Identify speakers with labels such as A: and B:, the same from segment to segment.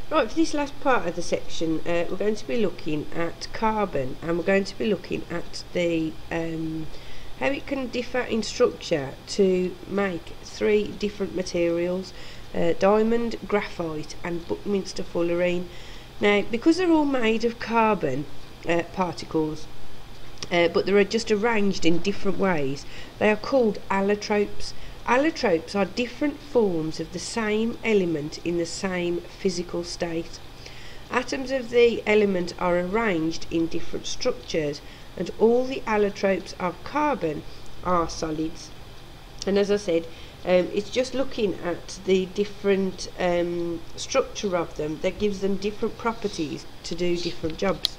A: Right, for this last part of the section, we're going to be looking at carbon, and we're going to be looking at the how it can differ in structure to make three different materials: diamond, graphite, and Buckminster fullerene. Now, because they're all made of carbon particles, but they're just arranged in different ways, they are called allotropes. Allotropes are different forms of the same element in the same physical state. Atoms of the element are arranged in different structures, and all the allotropes of carbon are solids. And as I said, it's just looking at the different structure of them that gives them different properties to do different jobs.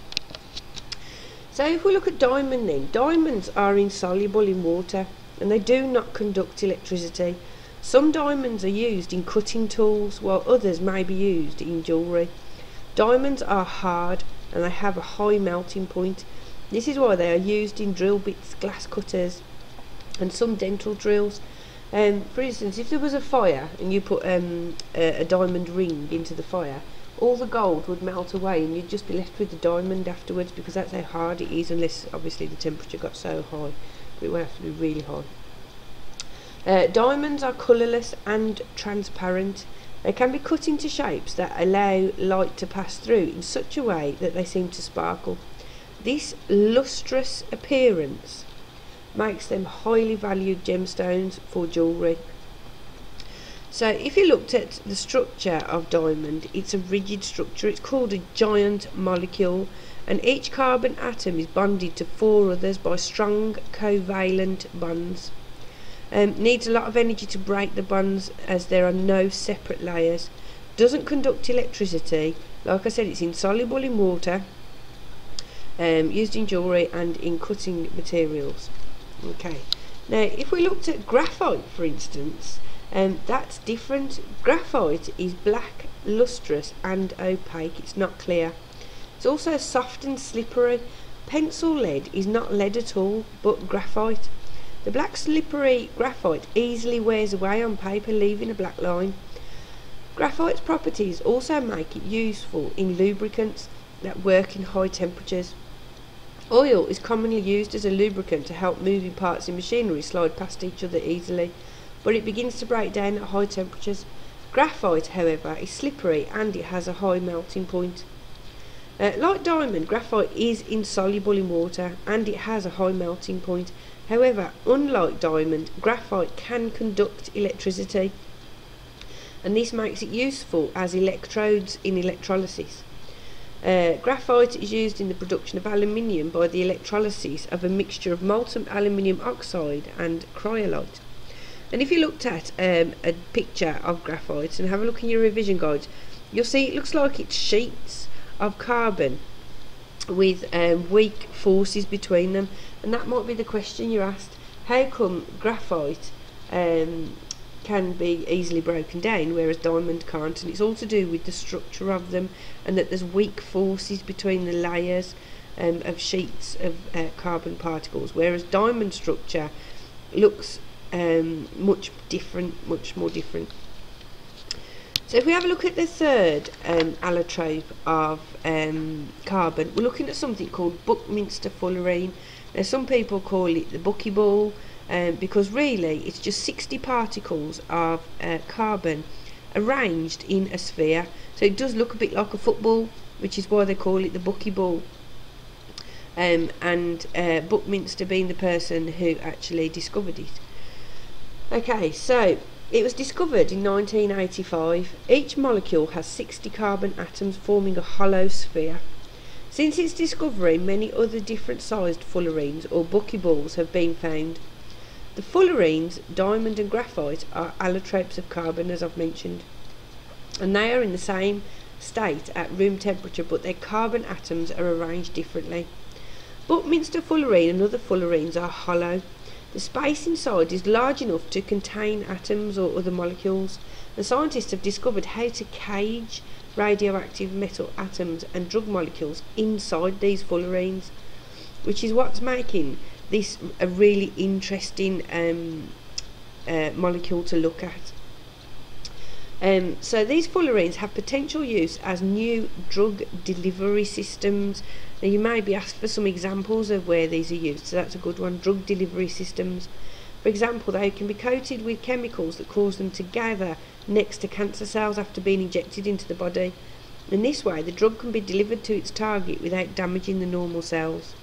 A: So if we look at diamond then, diamonds are insoluble in water, and they do not conduct electricity. Some diamonds are used in cutting tools, while others may be used in jewellery. Diamonds are hard and they have a high melting point. This is why they are used in drill bits, glass cutters, and some dental drills. For instance, if there was a fire and you put a diamond ring into the fire, all the gold would melt away and you'd just be left with the diamond afterwards, because that's how hard it is, unless obviously the temperature got so high. But it would have to be really hard. Diamonds are colourless and transparent. They can be cut into shapes that allow light to pass through in such a way that they seem to sparkle. This lustrous appearance makes them highly valued gemstones for jewellery. So if you looked at the structure of diamond, it's a rigid structure. It's called a giant molecule, and each carbon atom is bonded to 4 others by strong covalent bonds. Needs a lot of energy to break the bonds, as there are no separate layers. Doesn't conduct electricity. Like I said, it's insoluble in water, used in jewellery and in cutting materials. Okay, now if we looked at graphite, for instance, that's different. Graphite is black, lustrous and opaque. It's not clear. It's also soft and slippery. Pencil lead is not lead at all, but graphite. The black slippery graphite easily wears away on paper, leaving a black line. Graphite's properties also make it useful in lubricants that work in high temperatures. Oil is commonly used as a lubricant to help moving parts in machinery slide past each other easily, but it begins to break down at high temperatures. Graphite, however, is slippery and it has a high melting point. Like diamond, graphite is insoluble in water and it has a high melting point. However, unlike diamond, graphite can conduct electricity, and this makes it useful as electrodes in electrolysis. Graphite is used in the production of aluminium by the electrolysis of a mixture of molten aluminium oxide and cryolite. And if you looked at a picture of graphite and have a look in your revision guides, you'll see it looks like it's sheets of carbon with weak forces between them, and that might be the question you're asked: how come graphite can be easily broken down whereas diamond can't? And it's all to do with the structure of them, and that there's weak forces between the layers of sheets of carbon particles, whereas diamond structure looks much more different. So if we have a look at the third allotrope of carbon, we're looking at something called Buckminster fullerene. Now, some people call it the buckyball, because really it's just 60 particles of carbon arranged in a sphere. So it does look a bit like a football, which is why they call it the buckyball. And Buckminster being the person who actually discovered it. Okay, so it was discovered in 1985. Each molecule has 60 carbon atoms forming a hollow sphere. Since its discovery, many other different sized fullerenes or buckyballs have been found. The fullerenes, diamond and graphite, are allotropes of carbon, as I've mentioned, and they are in the same state at room temperature, but their carbon atoms are arranged differently. Buckminster fullerene and other fullerenes are hollow. The space inside is large enough to contain atoms or other molecules. The scientists have discovered how to cage radioactive metal atoms and drug molecules inside these fullerenes, which is what's making this a really interesting molecule to look at. So these fullerenes have potential use as new drug delivery systems. Now you may be asked for some examples of where these are used, so that's a good one. Drug delivery systems. For example, they can be coated with chemicals that cause them to gather next to cancer cells after being injected into the body. In this way, the drug can be delivered to its target without damaging the normal cells.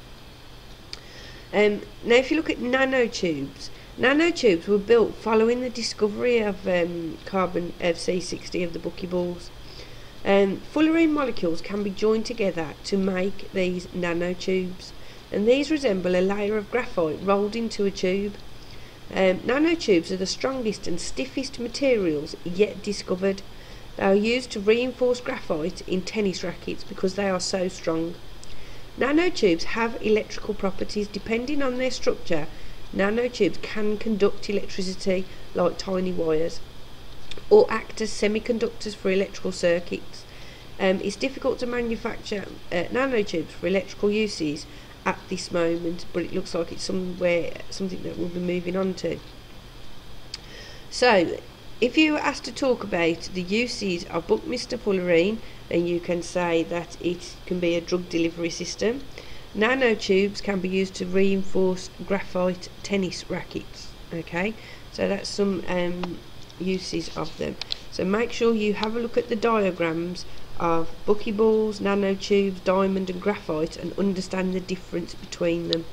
A: Now if you look at nanotubes, nanotubes were built following the discovery of carbon C60 of the buckyballs. Fullerene molecules can be joined together to make these nanotubes, and these resemble a layer of graphite rolled into a tube. Nanotubes are the strongest and stiffest materials yet discovered. They are used to reinforce graphite in tennis rackets because they are so strong. Nanotubes have electrical properties. Depending on their structure, nanotubes can conduct electricity like tiny wires, or act as semiconductors for electrical circuits. It's difficult to manufacture nanotubes for electrical uses at this moment, but it looks like it's something that we'll be moving on to. So if you were asked to talk about the uses of Buckminster fullerene, then you can say that it can be a drug delivery system. Nanotubes can be used to reinforce graphite tennis rackets. Okay, so that's some uses of them. So make sure you have a look at the diagrams of buckyballs, nanotubes, diamond and graphite, and understand the difference between them.